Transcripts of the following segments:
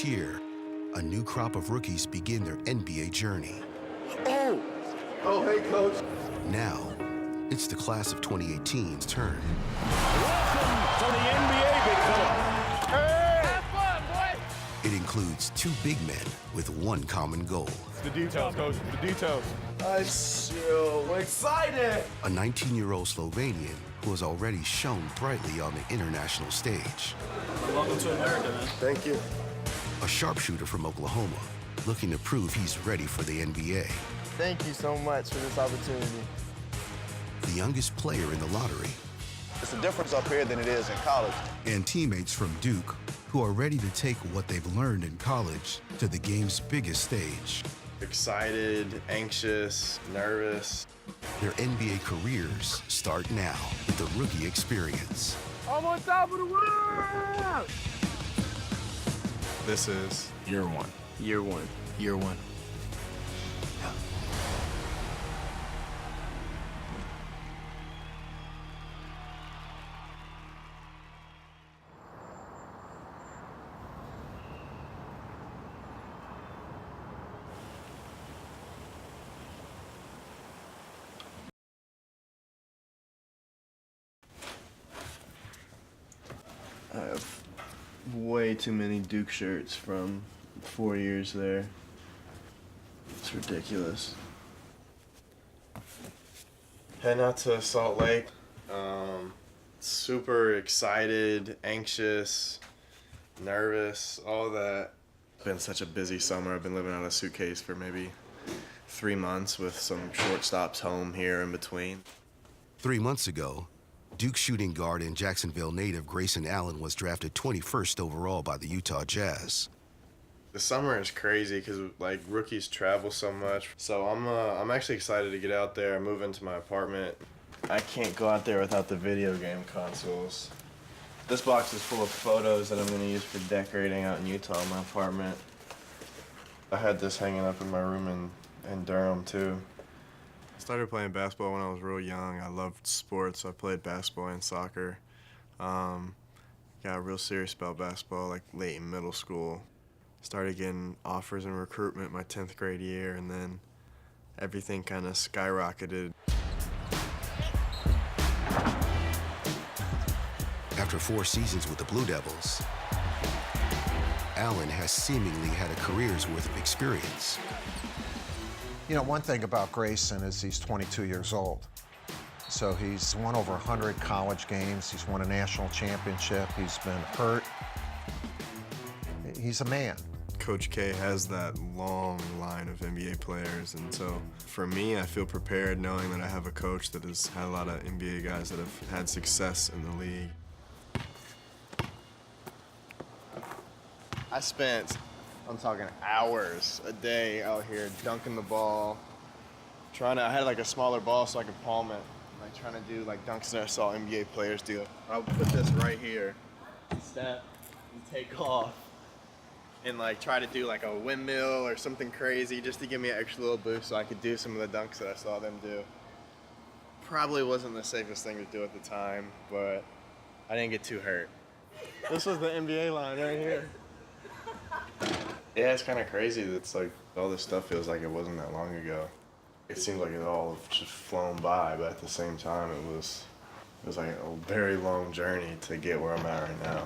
Each year, a new crop of rookies begin their NBA journey. Oh, hey, Coach. Now, it's the class of 2018's turn. Welcome to the NBA, big fella. Hey! Have fun, boy! It includes two big men with one common goal. The details, Coach, the details. I'm so excited. A 19-year-old Slovenian who has already shone brightly on the international stage. Welcome to America, man. Thank you. A sharpshooter from Oklahoma, looking to prove he's ready for the NBA. Thank you so much for this opportunity. The youngest player in the lottery. It's a difference up here than it is in college. And teammates from Duke who are ready to take what they've learned in college to the game's biggest stage. Excited, anxious, nervous. Their NBA careers start now with the rookie experience. I'm on top of the world! This is Year one. Year one. Year one. I have way too many Duke shirts from 4 years there. It's ridiculous. heading out to Salt Lake. Super excited, anxious, nervous, all that. It's been such a busy summer. I've been living out of a suitcase for maybe 3 months with some short stops home here in between. 3 months ago, Duke shooting guard and Jacksonville native Grayson Allen was drafted 21st overall by the Utah Jazz. The summer is crazy because like rookies travel so much. So I'm actually excited to get out there and move into my apartment. I can't go out there without the video game consoles. This box is full of photos that I'm going to use for decorating out in Utah in my apartment. I had this hanging up in my room in Durham too. I started playing basketball when I was real young. I loved sports. I played basketball and soccer. Got real serious about basketball like late in middle school. Started getting offers and recruitment my 10th grade year, and then everything kind of skyrocketed. After 4 seasons with the Blue Devils, Allen has seemingly had a career's worth of experience. You know, one thing about Grayson is he's 22 years old. So he's won over 100 college games. He's won a national championship. He's been hurt. He's a man. Coach K has that long line of NBA players, and so for me, I feel prepared knowing that I have a coach that has had a lot of NBA guys that have had success in the league. I spent, I'm talking hours a day out here dunking the ball, I had like a smaller ball so I could palm it, like trying to do like dunks that I saw NBA players do. I'll put this right here, step, and take off, and like try to do like a windmill or something crazy just to give me an extra little boost so I could do some of the dunks that I saw them do. Probably wasn't the safest thing to do at the time, but I didn't get too hurt. This was the NBA line right here. Yeah, it's kind of crazy that it's like all this stuff feels like it wasn't that long ago. It seems like it all just flown by, but at the same time it was like a very long journey to get where I'm at right now.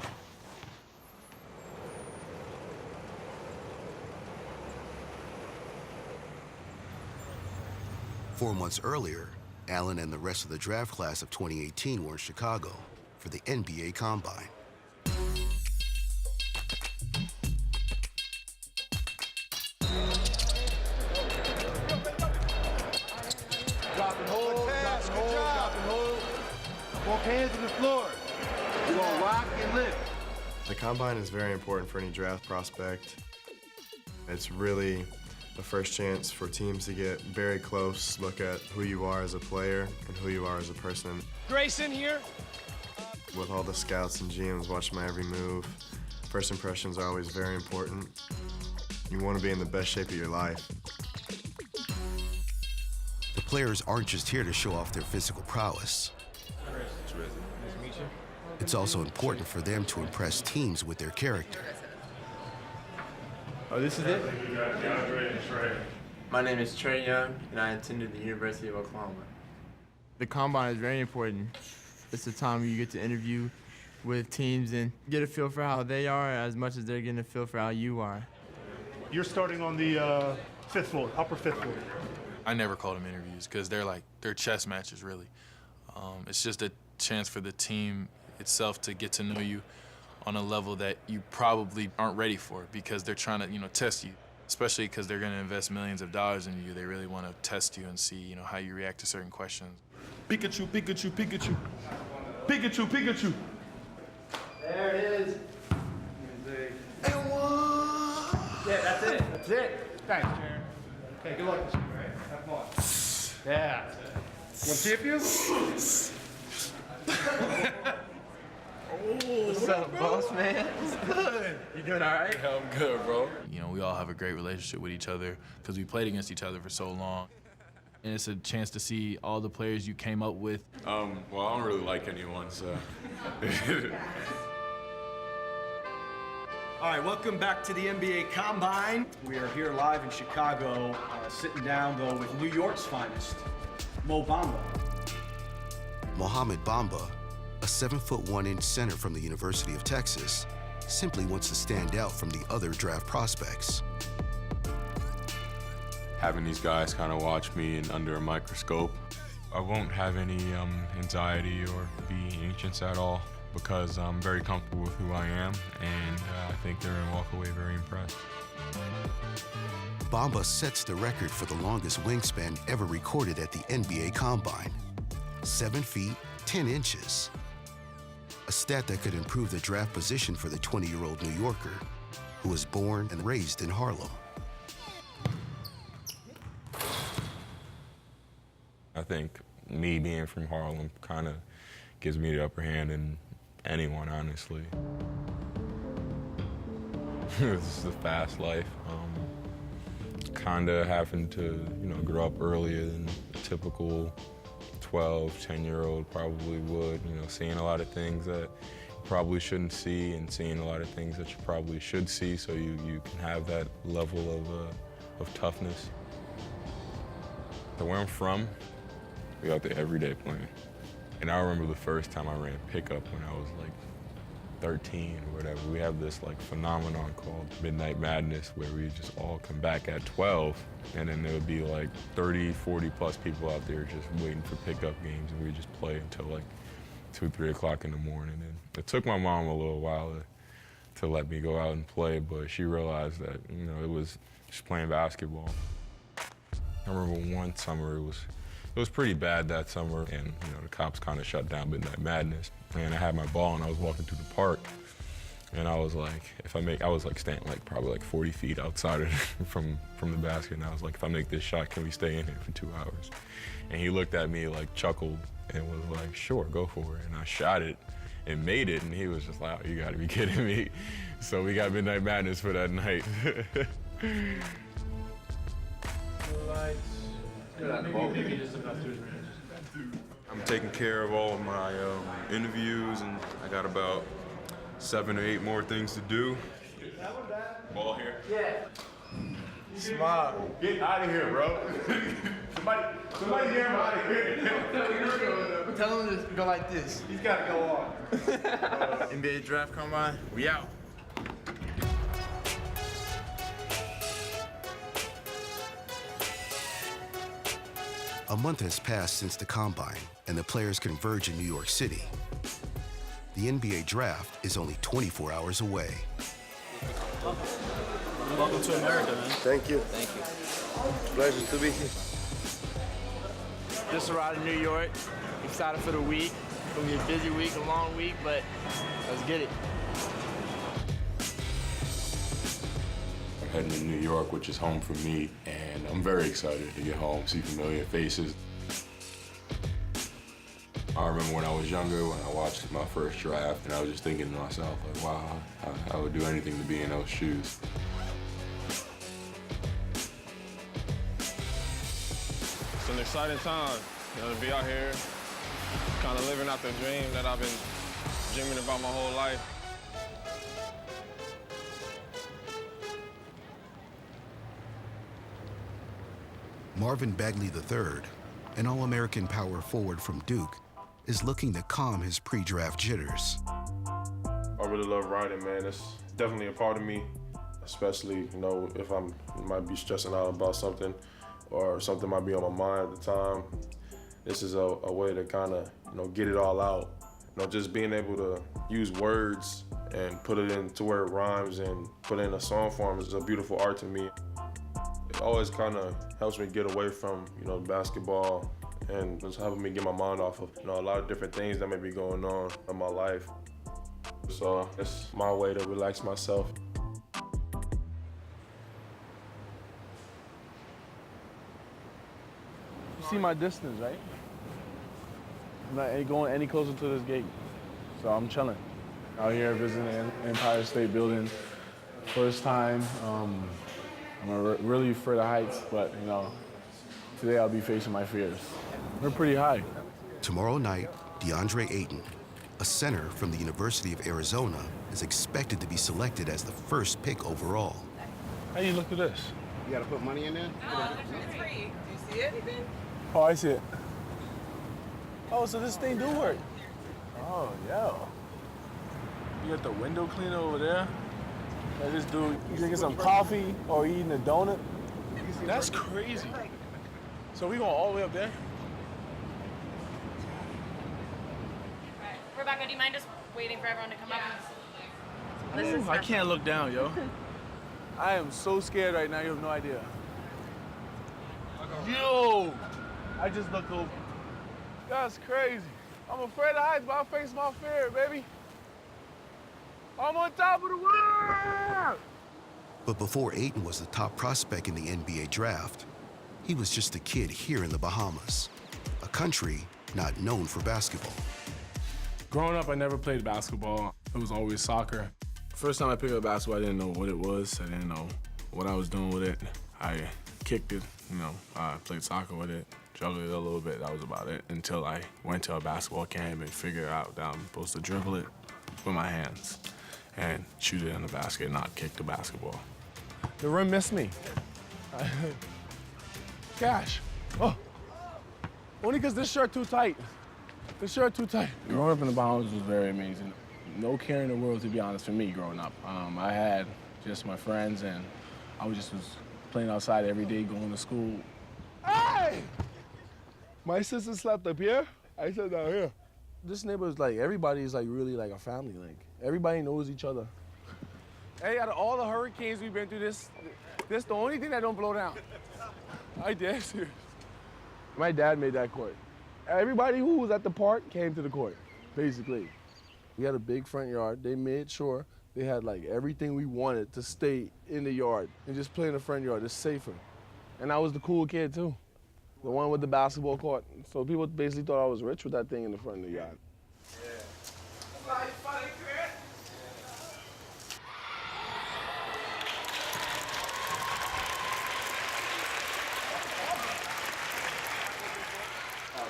Four months earlier, Allen and the rest of the draft class of 2018 were in Chicago for the NBA Combine. Drop and hold, drop and hold, drop and hold. Both hands on the floor. We're gonna rock and lift. The Combine is very important for any draft prospect. It's really the first chance for teams to get very close look at who you are as a player and who you are as a person. Grayson here. With all the scouts and GMs watching my every move, first impressions are always very important. You want to be in the best shape of your life. The players aren't just here to show off their physical prowess. It's also important for them to impress teams with their character. Oh, this is it? My name is Trey Young, and I attended the University of Oklahoma. The combine is very important. It's a time where you get to interview with teams and get a feel for how they are as much as they're getting a feel for how you are. You're starting on the fifth floor, upper fifth floor. I never call them interviews because they're chess matches, really. It's just a chance for the team itself to get to know you on a level that you probably aren't ready for because they're trying to, test you. Especially because they're going to invest millions of dollars in you. They really want to test you and see, how you react to certain questions. Pikachu, Pikachu, Pikachu. Pikachu, Pikachu. There it is. Yeah, that's it. That's it. Thanks, Sharon. Okay, good luck this year, all right? Have fun. Yeah. Want to see a few? What's up, boss man? What's good? You doing all right? Yeah, I'm good, bro. We all have a great relationship with each other because we played against each other for so long. And it's a chance to see all the players you came up with. Well, I don't really like anyone, so. All right, welcome back to the NBA Combine. We are here live in Chicago, sitting down, though, with New York's finest, Mo Bamba. Mohamed Bamba, a 7'1" center from the University of Texas, simply wants to stand out from the other draft prospects. Having these guys kind of watch me and under a microscope, I won't have any anxiety or be anxious at all because I'm very comfortable with who I am, and I think they're going to walk away very impressed. Bamba sets the record for the longest wingspan ever recorded at the NBA Combine, 7 feet, 10 inches. A stat that could improve the draft position for the 20-year-old New Yorker, who was born and raised in Harlem. I think me being from Harlem kind of gives me the upper hand in anyone, honestly. This is a fast life. Kind of having to, grow up earlier than a typical 12, 10-year-old probably would, seeing a lot of things that you probably shouldn't see and seeing a lot of things that you probably should see so you can have that level of toughness. So where I'm from, we out there every day playing. And I remember the first time I ran pickup when I was like 13 or whatever. We have this phenomenon called Midnight Madness where we just all come back at 12 and then there would be 30, 40 plus people out there just waiting for pickup games and we just play until 2, 3 o'clock in the morning. And it took my mom a little while to let me go out and play, but she realized that, it was just playing basketball. I remember one summer, it was pretty bad that summer, and the cops kind of shut down Midnight Madness. And I had my ball, and I was walking through the park, and I was like, I was standing probably 40 feet outside from the basket, and I was like, if I make this shot, can we stay in here for 2 hours? And he looked at me, chuckled, and was like, sure, go for it. And I shot it and made it, and he was just like, oh, you gotta be kidding me. So we got Midnight Madness for that night. I'm taking care of all of my interviews, and I got about 7 or 8 more things to do. Ball here? Yeah. Smart. Get out of here, bro. somebody get him out of here. Tell him to go like this. He's got to go on. NBA Draft Combine, we out. A month has passed since the Combine, and the players converge in New York City. The NBA Draft is only 24 hours away. Welcome to America, man. Thank you. Thank you. Pleasure to be here. Just arrived in New York. Excited for the week. It's gonna be a busy week, a long week, but let's get it. I'm heading to New York, which is home for me, and I'm very excited to get home, see familiar faces. I remember when I was younger, when I watched my first draft, and I was just thinking to myself, wow, I would do anything to be in those shoes. It's an exciting time, to be out here, kind of living out the dream that I've been dreaming about my whole life. Marvin Bagley III, an All-American power forward from Duke, is looking to calm his pre-draft jitters. I really love writing, man. It's definitely a part of me, especially, you know, if might be stressing out about something or something might be on my mind at the time. This is a way to kind of, you know, get it all out. You know, just being able to use words and put it into where it rhymes and put it in a song form is a beautiful art to me. It always kind of helps me get away from, you know, basketball and just helping me get my mind off of, you know, a lot of different things that may be going on in my life. So it's my way to relax myself. You see my distance, right? I'm not going any closer to this gate. So I'm chilling. Out here visiting the Empire State Building. First time. I'm really afraid of heights, but you know, today I'll be facing my fears. They're pretty high. Tomorrow night, DeAndre Ayton, a center from the University of Arizona, is expected to be selected as the first pick overall. How do you look at this? You gotta put money in there? It's free. Do you see anything? Oh, I see it. Oh, so this thing do work. Oh, yo. You got the window cleaner over there. Like this dude, you drinking some coffee or eating a donut? That's crazy. So we going all the way up there? Right. Rebecca, do you mind just waiting for everyone to come up? I can't look down, yo. I am so scared right now, you have no idea. Yo! I just looked over. That's crazy. I'm afraid of heights, but I face my fear, baby. I'm on top of the world! But before Ayton was the top prospect in the NBA draft, he was just a kid here in the Bahamas, a country not known for basketball. Growing up, I never played basketball. It was always soccer. First time I picked up basketball, I didn't know what it was. I didn't know what I was doing with it. I kicked it, you know, I played soccer with it, juggled it a little bit, that was about it, until I went to a basketball camp and figured out that I'm supposed to dribble it with my hands and shoot it in the basket, not kick the basketball. The rim missed me. Gosh. Oh. Only because this shirt too tight. This shirt too tight. Growing up in the Bahamas was very amazing. No care in the world, to be honest, for me growing up. I had just my friends, and I was playing outside every day, going to school. Hey! My sister slept up here. I slept down here. This neighborhood's like, everybody is like really like a family. Like, everybody knows each other. Hey, out of all the hurricanes we've been through, this the only thing that don't blow down. I dead serious. My dad made that court. Everybody who was at the park came to the court, basically. We had a big front yard. They made sure they had like everything we wanted to stay in the yard and just play in the front yard. It's safer. And I was the cool kid too, the one with the basketball court. So people basically thought I was rich with that thing in the front of the yard.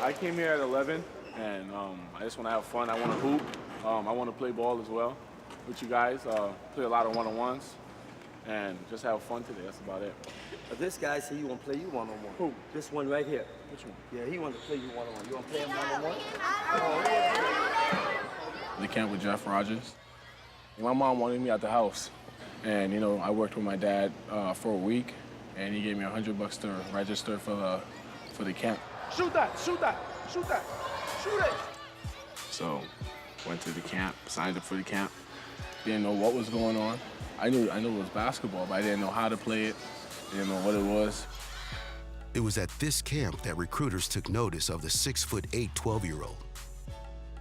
I came here at 11, and I just want to have fun. I want to hoop. I want to play ball as well with you guys. Play a lot of one-on-ones, and just have fun today. That's about it. This guy said he want to play you one-on-one. Who? This one right here. Which one? Yeah, he wants to play you one-on-one. You want to play him one-on-one? The camp with Jeff Rogers. My mom wanted me at the house, and you know I worked with my dad for a week, and he gave me $100 to register for the camp. Shoot that! Shoot that! Shoot that! Shoot it! So, went to the camp, signed up for the camp. Didn't know what was going on. I knew it was basketball, but I didn't know how to play it. Didn't know what it was. It was at this camp that recruiters took notice of the 6'8" 12-year-old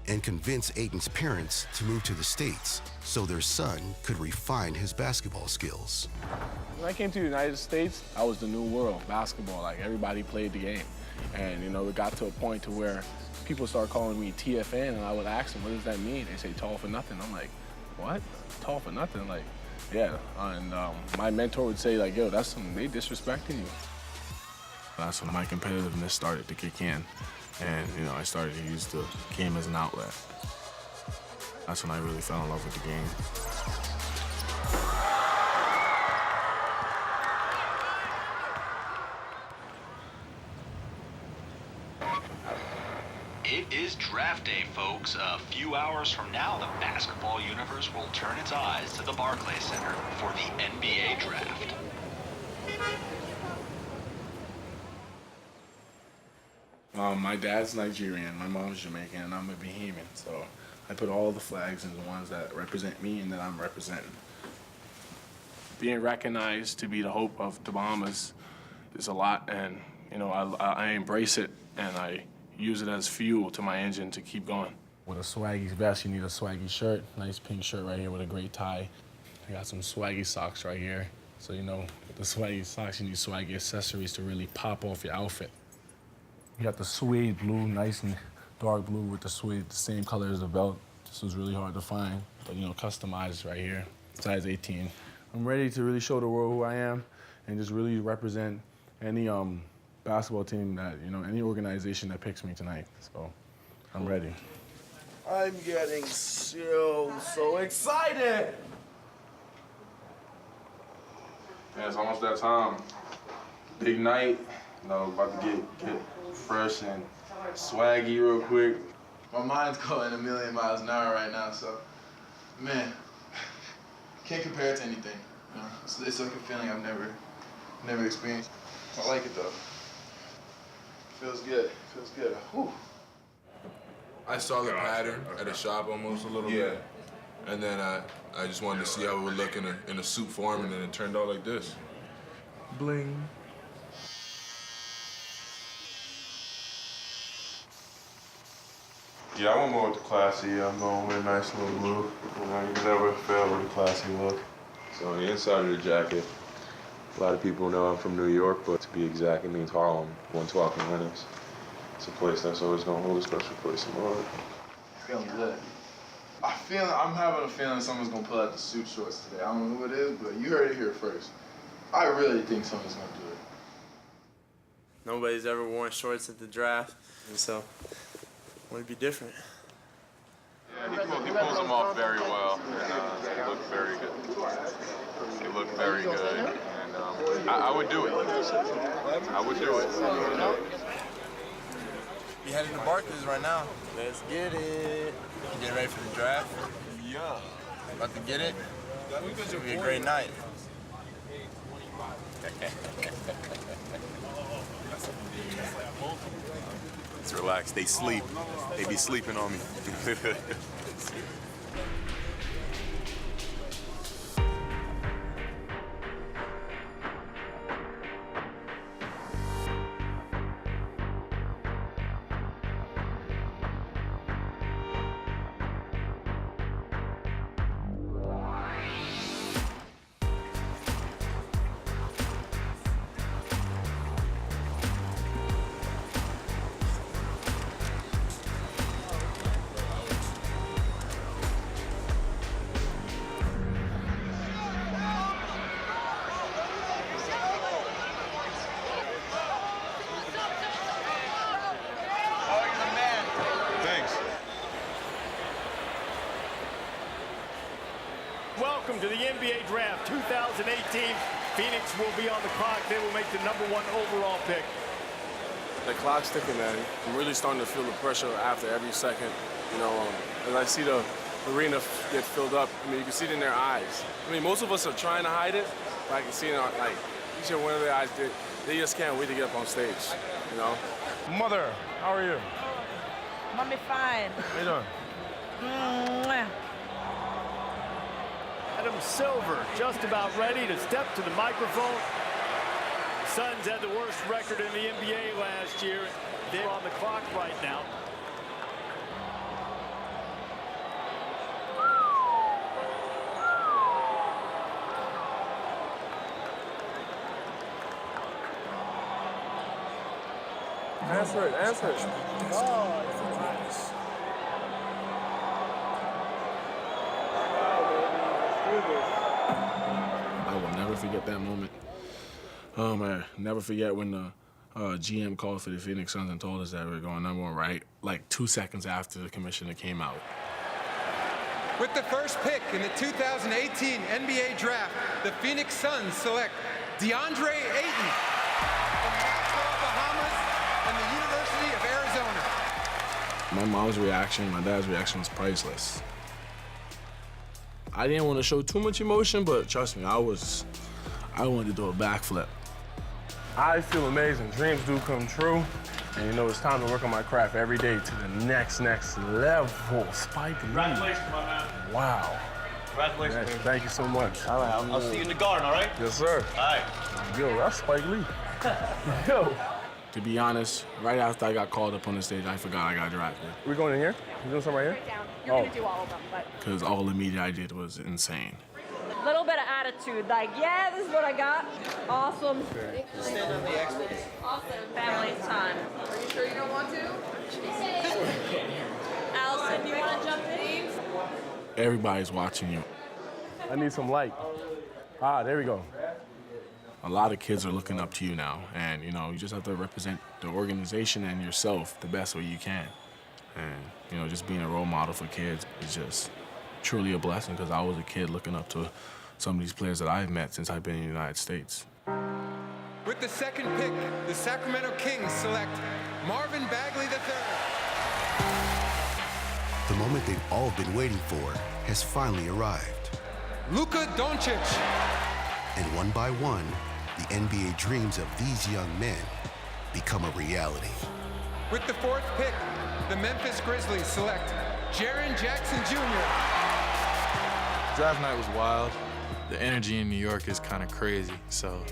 and convinced Ayton's parents to move to the States so their son could refine his basketball skills. When I came to the United States, I was the new world, basketball. Like, everybody played the game. And, you know, it got to a point to where people started calling me TFN, and I would ask them, what does that mean? They say, tall for nothing. I'm like, what? Tall for nothing? Like, yeah. And my mentor would say, like, yo, they disrespecting you. That's when my competitiveness started to kick in. And, you know, I started to use the game as an outlet. That's when I really fell in love with the game. It is draft day, folks. A few hours from now, the basketball universe will turn its eyes to the Barclays Center for the NBA draft. My dad's Nigerian, my mom's Jamaican, and I'm a Bahamian. So I put all the flags in the ones that represent me and that I'm representing. Being recognized to be the hope of the Bahamas is a lot, and you know I embrace it and I use it as fuel to my engine to keep going. With a swaggy vest, you need a swaggy shirt. Nice pink shirt right here with a great tie. I got some swaggy socks right here. So you know, with the swaggy socks, you need swaggy accessories to really pop off your outfit. You got the suede blue, nice and dark blue with the suede, the same color as the belt. This was really hard to find, but you know, customized right here, size 18. I'm ready to really show the world who I am and just really represent any basketball team that, you know, any organization that picks me tonight. So I'm ready. I'm getting so excited. Yeah, it's almost that time. Big night. You know, about to get fresh and swaggy real quick. My mind's going a million miles an hour right now, so, man, can't compare it to anything. You know? It's like a feeling I've never experienced. I like it though. Feels good. Feels good. Whew. I saw the pattern at a shop almost a little bit, and then I just wanted to see how it would look in a suit form, and then it turned out like this. Bling. Yeah, I went more with the classy. I'm going with a nice little look. You know, you never fail with a classy look. So on the inside of the jacket, a lot of people know I'm from New York, but to be exact, it means Harlem, 112 and Lennox. It's a place that's always gonna hold a special place in my heart. Feeling good. I'm having a feeling someone's gonna pull out the suit shorts today. I don't know who it is, but you heard it here first. I really think someone's gonna do it. Nobody's ever worn shorts at the draft, and so I want to be different. Yeah, he pulls them off very well, and they look very good. They look very good, and I would do it. I would do it. We headed to Barclays right now. Let's get it. You getting ready for the draft? Yeah. About to get it? It's gonna be a great night. Let's relax. They sleep. They be sleeping on me. Welcome to the NBA Draft 2018. Phoenix will be on the clock. They will make the #1 overall pick. The clock's ticking, man. I'm really starting to feel the pressure after every second. You know, as I see the arena get filled up, I mean, you can see it in their eyes. I mean, most of us are trying to hide it, but I can see it, like, each and one of their eyes, they just can't wait to get up on stage, you know? Mother, how are you? Mommy, fine. How you doing? Mwah. Adam Silver just about ready to step to the microphone. The Suns had the worst record in the NBA last year. They're on the clock right now. Answer it, answer it. Oh, I will never forget that moment. I never forget when the GM called for the Phoenix Suns and told us that we were going #1 right, like 2 seconds after the commissioner came out. With the first pick in the 2018 NBA Draft, the Phoenix Suns select DeAndre Ayton from Nassau, Bahamas, and the University of Arizona. My mom's reaction, my dad's reaction was priceless. I didn't want to show too much emotion, but trust me, I wanted to do a backflip. I feel amazing. Dreams do come true. And you know, it's time to work on my craft every day to the next level. Spike Lee. Congratulations, my man. Wow. Congratulations. Man, thank you so much. All right, I'll see you in the garden, all right? Yes, sir. All right. Yo, that's Spike Lee. Yo. To be honest, right after I got called up on the stage, I forgot I got drafted. We going in here? You doing something right here? Right down. You're gonna do all of them, but. Because all the media I did was insane. Little bit of attitude, like, yeah, this is what I got. Awesome. Stand on the extras. Awesome. Family time. Are you sure you don't want to? Allison, you want to jump in? Everybody's watching you. I need some light. Ah, there we go. A lot of kids are looking up to you now, and you know, you just have to represent the organization and yourself the best way you can. And you know, just being a role model for kids is just truly a blessing, because I was a kid looking up to some of these players that I've met since I've been in the United States. With the second pick, the Sacramento Kings select Marvin Bagley III. The moment they've all been waiting for has finally arrived. Luka Doncic. And one by one, the NBA dreams of these young men become a reality. With the fourth pick, the Memphis Grizzlies select Jaren Jackson Jr. Draft night was wild. The energy in New York is kind of crazy, so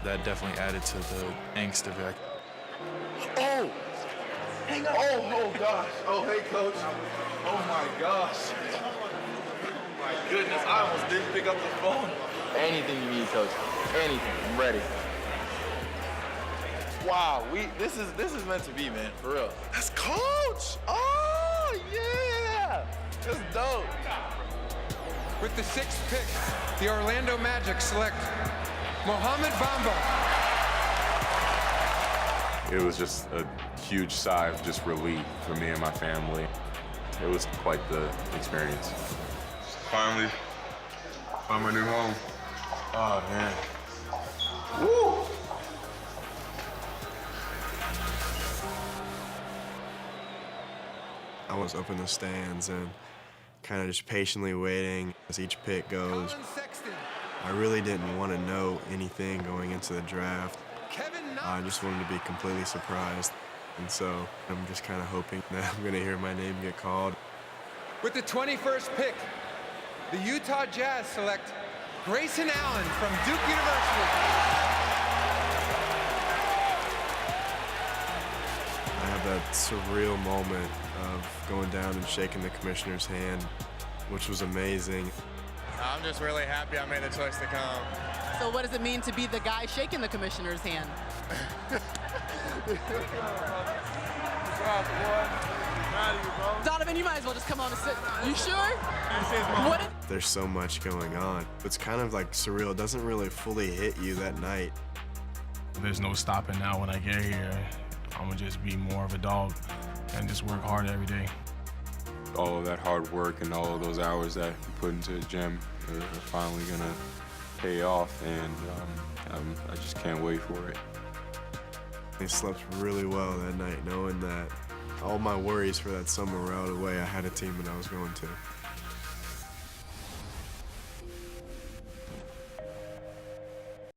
that definitely added to the angst of it. Oh! Hang on. Oh gosh. Oh, hey, coach. Oh my gosh. Oh my goodness, I almost didn't pick up the phone. Anything you need, coach. Anything. I'm ready. Wow, this is meant to be, man. For real. That's coach. Oh yeah. That's dope. With the sixth pick, the Orlando Magic select Mohamed Bamba. It was just a huge sigh of just relief for me and my family. It was quite the experience. Finally, found my new home. Oh man. Woo! I was up in the stands and kind of just patiently waiting as each pick goes. I really didn't want to know anything going into the draft. I just wanted to be completely surprised. And so I'm just kind of hoping that I'm going to hear my name get called. With the 21st pick, the Utah Jazz select Grayson Allen from Duke University. I have that surreal moment of going down and shaking the commissioner's hand, which was amazing. I'm just really happy I made the choice to come. So what does it mean to be the guy shaking the commissioner's hand? Donovan, you might as well just come on and sit. You sure? What? There's so much going on. It's kind of like surreal. It doesn't really fully hit you that night. There's no stopping now when I get here. I'm gonna just be more of a dog and just work hard every day. All of that hard work and all of those hours that you put into the gym are finally gonna pay off, and I just can't wait for it. I slept really well that night, knowing that all my worries for that summer were out of the way. I had a team that I was going to.